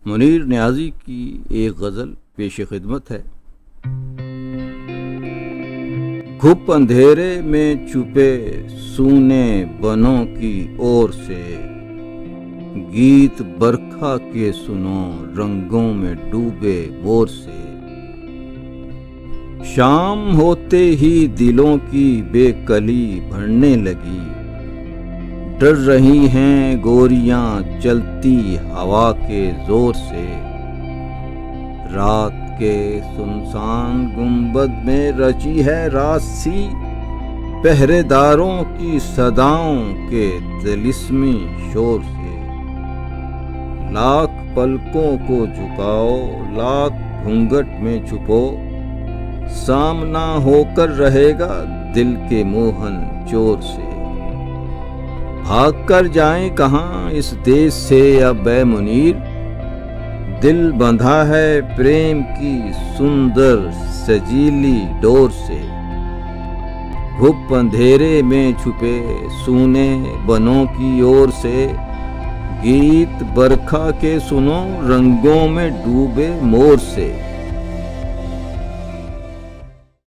मुनीर न्याजी की एक गज़ल पेश खिदमत है। घुप अंधेरे में छुपे सूने बनों की ओर से, गीत बरखा के सुनो रंगों में डूबे मोर से। शाम होते ही दिलों की बेकली भरने लगी, डर रही हैं गोरियां चलती हवा के जोर से। रात के सुनसान गुंबद में रची है रात सी, पहरेदारों की सदाओं के तिलिस्मी शोर से। लाख पलकों को झुकाओ, लाख घूंघट में छुपो, सामना होकर रहेगा दिल के मोहन चोर से। भाग कर जाएं कहाँ इस देश से अब ऐ मुनीर, दिल बंधा है प्रेम की सुंदर सजीली डोर से। घुप अंधेरे में छुपे सूने बनों की ओर से, गीत बरखा के सुनो रंगों में डूबे मोर से।